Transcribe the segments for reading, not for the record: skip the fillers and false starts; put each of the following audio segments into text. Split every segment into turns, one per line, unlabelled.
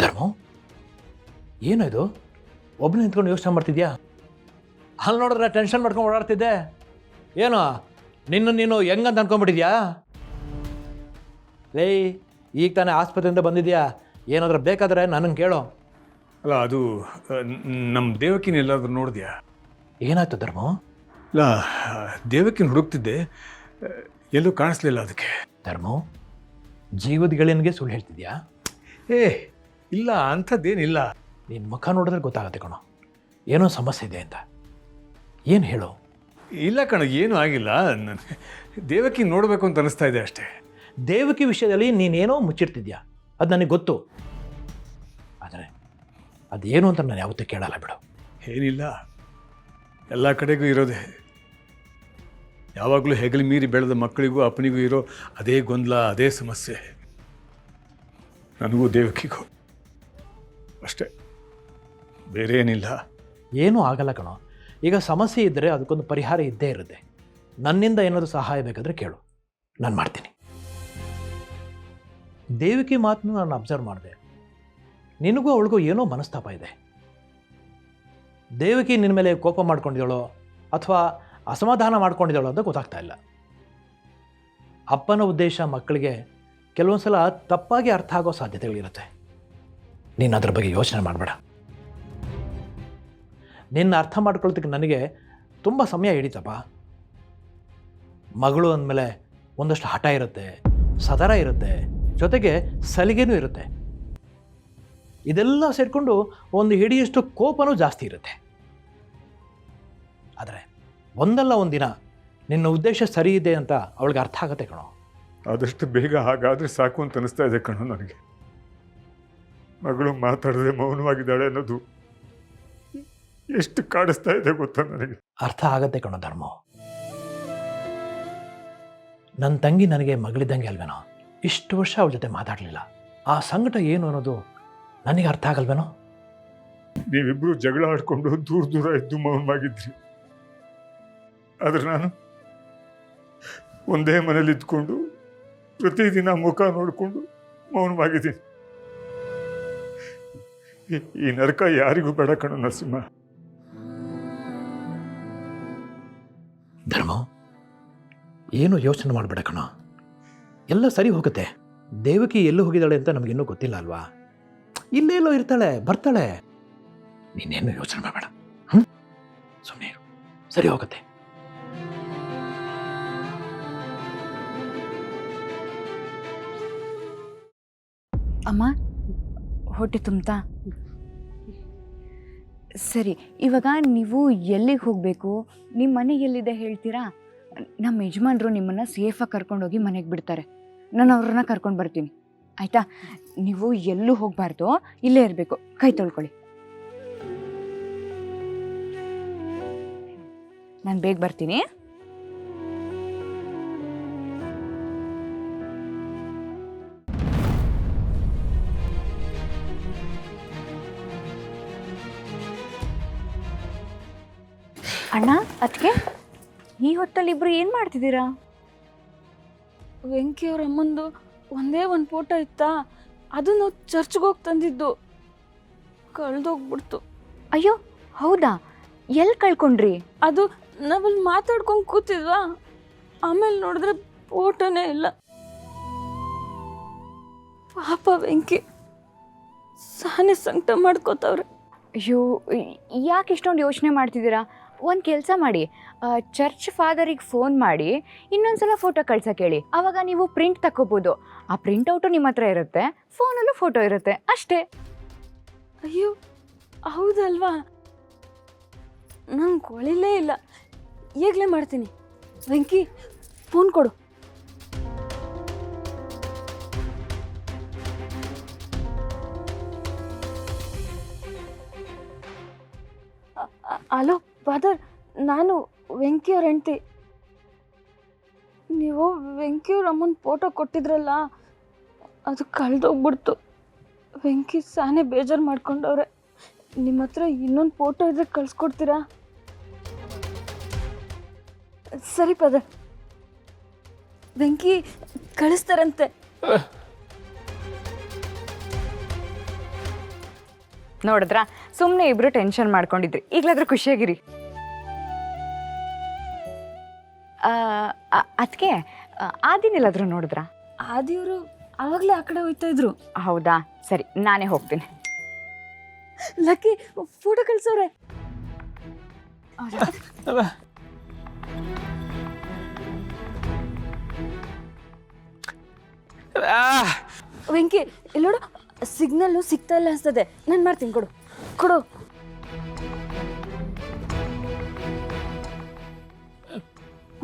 ಧರ್ಮ, ಏನು ಇದು? ಒಬ್ಬನೇ ನಿಂತ್ಕೊಂಡು ಯೋಚನೆ ಮಾಡ್ತಿದ್ಯಾ? ಅಲ್ಲಿ ನೋಡಿದ್ರೆ ಟೆನ್ಷನ್ ಮಾಡ್ಕೊಂಡು ಓಡಾಡ್ತಿದ್ದೆ. ಏನು ನೀನು ಹೆಂಗಂತ ಅನ್ಕೊಂಡ್ಬಿಟ್ಟಿದ್ಯಾ? ಲೇ, ಈಗ ತಾನೇ ಆಸ್ಪತ್ರೆಯಿಂದ ಬಂದಿದ್ಯಾ, ಏನಾದರೂ ಬೇಕಾದರೆ ನನಗೆ ಕೇಳೋ.
ಅಲ್ಲ, ಅದು ನಮ್ಮ ದೇವಕಿನ ಎಲ್ಲಾದ್ರೂ ನೋಡಿದ್ಯಾ?
ಏನಾಯ್ತು ಧರ್ಮ?
ಇಲ್ಲ, ದೇವಕಿನ ಹುಡುಕ್ತಿದ್ದೆ, ಎಲ್ಲೂ ಕಾಣಿಸ್ಲಿಲ್ಲ. ಅದಕ್ಕೆ
ಧರ್ಮ, ಜೀವದ ಗೆಳೆಯನಿಗೆ ಸುಳ್ಳು ಹೇಳ್ತಿದ್ಯಾ?
ಇಲ್ಲ, ಅಂಥದ್ದೇನಿಲ್ಲ.
ನಿನ್ನ ಮುಖ ನೋಡಿದ್ರೆ ಗೊತ್ತಾಗತ್ತೆ ಕಣೋ, ಏನೋ ಸಮಸ್ಯೆ ಇದೆ ಅಂತ. ಏನು ಹೇಳು?
ಇಲ್ಲ ಕಣ, ಏನೂ ಆಗಿಲ್ಲ. ದೇವಕಿ ನೋಡಬೇಕು ಅಂತ ಅನಿಸ್ತಾ ಇದೆ ಅಷ್ಟೇ.
ದೇವಕಿ ವಿಷಯದಲ್ಲಿ ನೀನೇನೋ ಮುಚ್ಚಿಡ್ತಿದ್ಯಾ, ಅದು ನನಗೆ ಗೊತ್ತು. ಆದರೆ ಅದೇನು ಅಂತ ನಾನು ಯಾವತ್ತೂ ಕೇಳಲ್ಲ ಬಿಡು.
ಏನಿಲ್ಲ, ಎಲ್ಲ ಕಡೆಗೂ ಇರೋದೆ. ಯಾವಾಗಲೂ ಹೆಗಲು ಮೀರಿ ಬೆಳೆದ ಮಕ್ಕಳಿಗೂ ಅಪ್ಪನಿಗೂ ಇರೋ ಅದೇ ಗೊಂದಲ, ಅದೇ ಸಮಸ್ಯೆ. ನನಗೂ ದೇವಕಿಗೂ ಅಷ್ಟೇ, ಬೇರೆ ಏನಿಲ್ಲ.
ಏನೂ ಆಗಲ್ಲ ಕಣೋ. ಈಗ ಸಮಸ್ಯೆ ಇದ್ದರೆ ಅದಕ್ಕೊಂದು ಪರಿಹಾರ ಇದ್ದೇ ಇರುತ್ತೆ. ನನ್ನಿಂದ ಏನಾದರೂ ಸಹಾಯ ಬೇಕಾದರೆ ಕೇಳು, ನಾನು ಮಾಡ್ತೀನಿ. ದೇವಿಕೆ ಮಾತನ್ನು ನಾನು ಅಬ್ಸರ್ವ್ ಮಾಡಿದೆ. ನಿನಗೂ ಅವಳಿಗೂ ಏನೋ ಮನಸ್ತಾಪ ಇದೆ. ದೇವಕಿ ನಿನ್ನ ಮೇಲೆ ಕೋಪ ಮಾಡ್ಕೊಂಡಿದ್ದಾಳೋ ಅಥವಾ ಅಸಮಾಧಾನ ಮಾಡ್ಕೊಂಡಿದ್ದಾಳೋ ಅಂತ ಗೊತ್ತಾಗ್ತಾ ಇಲ್ಲ. ಅಪ್ಪನ ಉದ್ದೇಶ ಮಕ್ಕಳಿಗೆ ಕೆಲವೊಂದು ಸಲ ತಪ್ಪಾಗಿ ಅರ್ಥ ಆಗೋ ಸಾಧ್ಯತೆಗಳಿರುತ್ತೆ. ನೀನು ಅದ್ರ ಬಗ್ಗೆ ಯೋಚನೆ ಮಾಡಬೇಡ. ನಿನ್ನ ಅರ್ಥ ಮಾಡ್ಕೊಳ್ತಕ್ಕೆ ನನಗೆ ತುಂಬ ಸಮಯ ಹಿಡಿತಪ್ಪ. ಮಗಳು ಅಂದಮೇಲೆ ಒಂದಷ್ಟು ಹಠ ಇರುತ್ತೆ, ಸದರ ಇರುತ್ತೆ, ಜೊತೆಗೆ ಸಲಿಗೆನೂ ಇರುತ್ತೆ. ಇದೆಲ್ಲ ಸೇರಿಕೊಂಡು ಒಂದು ಹಿಡಿಯಷ್ಟು ಕೋಪನೂ ಜಾಸ್ತಿ ಇರುತ್ತೆ. ಆದರೆ ಒಂದಲ್ಲ ಒಂದಿನ ನಿನ್ನ ಉದ್ದೇಶ ಸರಿ ಇದೆ ಅಂತ ಅವಳಿಗೆ ಅರ್ಥ ಆಗತ್ತೆ ಕಣೋ.
ಆದಷ್ಟು ಬೇಗ ಹಾಗಾದರೆ ಸಾಕು ಅಂತ ಅನಿಸ್ತಾ ಇದೆ ಕಣೋ ನನಗೆ. ಮಗಳು ಮಾತಾಡದೆ ಮೌನವಾಗಿದ್ದಾಳೆ ಅನ್ನೋದು ಎಷ್ಟು ಕಾಡಿಸ್ತಾ ಇದೆ ಗೊತ್ತಾ ನನಗೆ.
ಅರ್ಥ ಆಗತ್ತೆ ಕಣೋ ಧರ್ಮ. ನನ್ನ ತಂಗಿ ನನಗೆ ಮಗಳಿದ್ದಂಗೆ ಅಲ್ವೇನೋ. ಇಷ್ಟು ವರ್ಷ ಅವಳ ಜೊತೆ ಮಾತಾಡಲಿಲ್ಲ. ಆ ಸಂಕಟ ಏನು ಅನ್ನೋದು ನನಗೆ ಅರ್ಥ ಆಗಲ್ವೇನೋ.
ನೀವಿಬ್ಬರು ಜಗಳ ಆಡ್ಕೊಂಡು ದೂರ ದೂರ ಇದ್ದು ಮೌನವಾಗಿದ್ರಿ. ಆದ್ರೆ ನಾನು ಒಂದೇ ಮನೇಲಿ ಇದ್ಕೊಂಡು ಪ್ರತಿದಿನ ಮುಖ ನೋಡಿಕೊಂಡು ಮೌನವಾಗಿದ್ದೀನಿ. ಈ ನರಕ ಯಾರಿಗೂ ಬೇಡ ಕಣೋ ನರಸಿಂಹ.
ಧರ್ಮ, ಏನು ಯೋಚನೆ ಮಾಡಬೇಡ ಕಣ, ಎಲ್ಲ ಸರಿ ಹೋಗುತ್ತೆ. ದೇವಕಿ ಎಲ್ಲೂ ಹೋಗಿದ್ದಾಳೆ ಅಂತ ನಮಗಿನ್ನೂ ಗೊತ್ತಿಲ್ಲ ಅಲ್ವಾ? ಇಲ್ಲೆಲ್ಲೋ ಇರ್ತಾಳೆ, ಬರ್ತಾಳೆ. ನೀನೇನು ಯೋಚನೆ ಮಾಡಬೇಡ. ಸುಮ್ಮನೆ ಸರಿ ಹೋಗುತ್ತೆ.
ಅಮ್ಮ, ಹೊಟ್ಟೆ ತುಂಬ್ತಾ? ಸರಿ, ಇವಾಗ ನೀವು ಎಲ್ಲಿಗೆ ಹೋಗಬೇಕು, ನಿಮ್ಮ ಮನೆ ಎಲ್ಲಿದೆ ಹೇಳ್ತೀರಾ? ನಮ್ಮ ಯಜಮಾನ್ರು ನಿಮ್ಮನ್ನು ಸೇಫಾಗಿ ಕರ್ಕೊಂಡೋಗಿ ಮನೆಗೆ ಬಿಡ್ತಾರೆ. ನಾನು ಅವ್ರನ್ನ ಕರ್ಕೊಂಡು ಬರ್ತೀನಿ, ಆಯಿತಾ? ನೀವು ಎಲ್ಲೂ ಹೋಗಬಾರ್ದು, ಇಲ್ಲೇ ಇರಬೇಕು. ಕೈ ತೊಳ್ಕೊಳ್ಳಿ. ನಾನು ಬೇಗ ಬರ್ತೀನಿ. ಅಣ್ಣ, ಅದಕ್ಕೆ ಈ ಹೊತ್ತಲ್ಲಿ ಇಬ್ರು ಏನು ಮಾಡ್ತಿದ್ದೀರಾ?
ವೆಂಕಿಯವ್ರ ಅಮ್ಮಂದು ಒಂದೇ ಒಂದು ಫೋಟೋ ಇತ್ತಾ, ಅದು ನಾವು ಚರ್ಚ್ಗೆ ಹೋಗಿ ತಂದಿದ್ದು, ಕಳೆದೋಗ್ಬಿಡ್ತು.
ಅಯ್ಯೋ, ಹೌದಾ? ಎಲ್ಲಿ ಕಳ್ಕೊಂಡ್ರಿ?
ಅದು ನಾವಲ್ಲಿ ಮಾತಾಡ್ಕೊಂಡು ಕೂತಿದ್ವಾ, ಆಮೇಲೆ ನೋಡಿದ್ರೆ ಫೋಟೋನೇ ಇಲ್ಲ. ಪಾಪ ವೆಂಕಿ ಸಾನೆ ಸಂಕಟ ಮಾಡ್ಕೋತವ್ರೆ.
ಅಯ್ಯೋ, ಯಾಕೆ ಇಷ್ಟೊಂದು ಯೋಚನೆ ಮಾಡ್ತಿದ್ದೀರಾ? ಒಂದು ಕೆಲಸ ಮಾಡಿ, ಚರ್ಚ್ ಫಾದರಿಗೆ ಫೋನ್ ಮಾಡಿ ಇನ್ನೊಂದು ಸಲ ಫೋಟೋ ಕಳ್ಸೋಕೆ ಹೇಳಿ. ಆವಾಗ ನೀವು ಪ್ರಿಂಟ್ ತಗೋಬೋದು. ಆ ಪ್ರಿಂಟೌಟು ನಿಮ್ಮ ಹತ್ರ ಇರುತ್ತೆ, ಫೋನಲ್ಲೂ ಫೋಟೋ ಇರುತ್ತೆ, ಅಷ್ಟೇ.
ಅಯ್ಯೋ ಹೌದಲ್ವಾ, ನಂಗೆ ಕೊಳಿಲೇ ಇಲ್ಲ. ಈಗಲೇ ಮಾಡ್ತೀನಿ. ವೆಂಕಿ, ಫೋನ್ ಕೊಡು. ಹಲೋ ಫಾದರ್, ನಾನು ವೆಂಕಿಯವ್ರ ಹೆಂಡ್ತಿ. ನೀವು ವೆಂಕಿಯವ್ರ ಅಮ್ಮನ ಫೋಟೋ ಕೊಟ್ಟಿದ್ರಲ್ಲ, ಅದು ಕಳೆದೋಗ್ಬಿಡ್ತು. ವೆಂಕಿ ಸಾನೆ ಬೇಜಾರು ಮಾಡ್ಕೊಂಡವ್ರೆ. ನಿಮ್ಮ ಹತ್ರ ಇನ್ನೊಂದು ಫೋಟೋ ಇದ್ರೆ ಕಳಿಸ್ಕೊಡ್ತೀರಾ? ಸರಿ ಫಾದರ್. ವೆಂಕಿ ಕಳಿಸ್ತಾರಂತೆ.
ನೋಡಿದ್ರಾ, ಸುಮ್ಮನೆ ಇಬ್ರು ಟೆನ್ಷನ್ ಮಾಡ್ಕೊಂಡಿದ್ರಿ. ಈಗಲಾದ್ರೂ ಖುಷಿಯಾಗಿರಿ. ಅದಕ್ಕೆ ಆ ದಿನ ಎಲ್ಲಾದ್ರೂ ನೋಡಿದ್ರಾ?
ಆದಿಯವರು ಆವಾಗಲೇ ಆ ಕಡೆ ಹೋಗ್ತಾ ಇದ್ರು.
ಹೌದಾ, ಸರಿ, ನಾನೇ ಹೋಗ್ತೀನಿ.
Lucky photo ಕಳ್ಸೋರೆ. ವೆಂಕಿ ಇಲ್ಲಿ ನೋಡು, ಸಿಗ್ನಲ್ಲು ಸಿಗ್ತಾ ಇಲ್ಲ ಅನ್ಸ್ತದೆ. ನಾನು ಮಾಡ್ತೀನಿ, ಕೊಡು ಕೊಡು.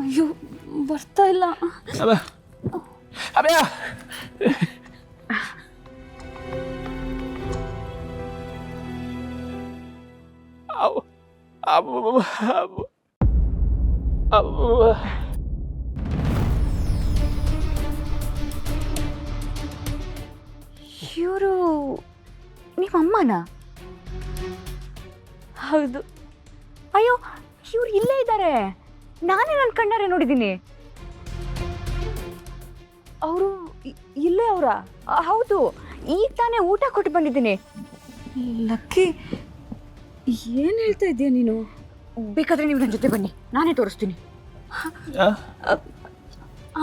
ಅಯ್ಯೋ ಬರ್ತಾ ಇಲ್ಲ.
ಇವರು ನಿಮ್ಮಮ್ಮನ?
ಹೌದು.
ಅಯ್ಯೋ, ಇವ್ರು ಇಲ್ಲೇ ಇದ್ದಾರೆ. ನಾನೇ ನನ್ನ ಕಣ್ಣಾರೆ ನೋಡಿದ್ದೀನಿ.
ಅವರು ಇಲ್ಲೇ ಅವರ?
ಹೌದು, ಈಗ ತಾನೇ ಊಟ ಕೊಟ್ಟು ಬಂದಿದ್ದೀನಿ.
ಲಕ್ಕಿ ಏನು ಹೇಳ್ತಾ ಇದ್ದೀಯ ನೀನು?
ಬೇಕಾದ್ರೆ ನೀವು ನನ್ನ ಜೊತೆ ಬನ್ನಿ, ನಾನೇ ತೋರಿಸ್ತೀನಿ.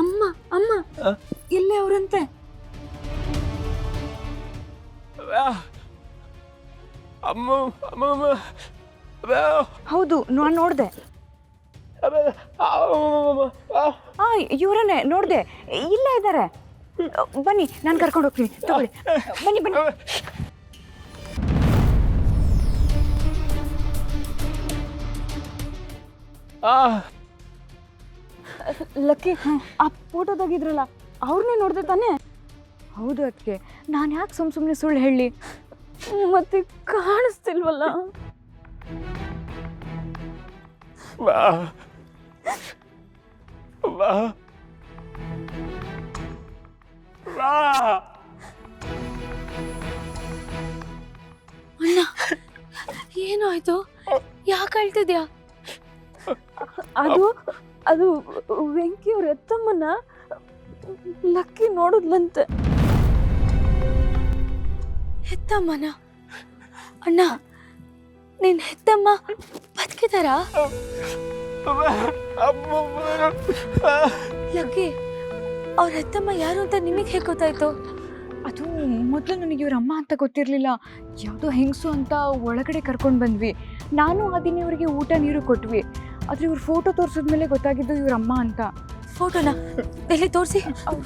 ಅಮ್ಮ ಅಮ್ಮ ಇಲ್ಲೇ ಅವರಂತೆ.
ಹೌದು, ನಾನು ನೋಡಿದೆ. ಇವರನ್ನೇ ನೋಡಿದೆ, ಇಲ್ಲೇ ಇದ್ದಾರೆ. ಬನ್ನಿ, ನಾನು ಕರ್ಕೊಂಡು ಹೋಗ್ತೀನಿ. ತಗೊಳ್ಳಿ, ಬನ್ನಿ ಬನ್ನಿ.
ಲಕ್ಕಿ ಆ ಫೋಟೋದಾಗಿದ್ರಲ್ಲ ಅವ್ರನ್ನೇ ನೋಡ್ದೆ ತಾನೇ?
ಹೌದು, ಅದಕ್ಕೆ ನಾನು ಯಾಕೆ ಸುಮ್ಮನೆ ಸುಳ್ಳು ಹೇಳಿ?
ಮತ್ತೆ ಕಾಣಿಸ್ತಿಲ್ವಲ್ಲ? ಅಣ್ಣ ಏನು ಆಯ್ತು? ಯಾಕೆ ಹೇಳ್ತಿದ್ಯಾ? ಅದು ಅದು ವೆಂಕಿ ಅವ್ರ ಎತ್ತಮ್ಮನ ಲಕ್ಕಿ ನೋಡಿದ್ಲಂತೆ. ಹೆತ್ತಮ್ಮನ? ಅಣ್ಣ, ನಿನ್ ಹೆತ್ತಮ್ಮ ಬದುಕಿದಾರಾ? ಲಕ್ಕಿ ಅವ್ರ ಹೆತ್ತಮ್ಮ ಯಾರು ಅಂತ ನಿಮಗೆ ಹೇಗೆ ಗೊತ್ತಾಯ್ತು?
ಅದು ಮೊದಲು ನನಗೆ ಇವ್ರ ಅಮ್ಮ ಅಂತ ಗೊತ್ತಿರಲಿಲ್ಲ. ಯಾವುದೋ ಹೆಂಗಸು ಅಂತ ಒಳಗಡೆ ಕರ್ಕೊಂಡು ಬಂದ್ವಿ. ನಾನು ಆ ದಿನ ಇವರಿಗೆ ಊಟ ನೀರು ಕೊಟ್ವಿ. ಆದರೆ ಇವ್ರ ಫೋಟೋ ತೋರಿಸಿದ್ಮೇಲೆ ಗೊತ್ತಾಗಿದ್ದು ಇವ್ರ ಅಮ್ಮ ಅಂತ.
ಫೋಟೋನ ಎಲ್ಲಿ ತೋರಿಸಿ?
ಅವ್ರ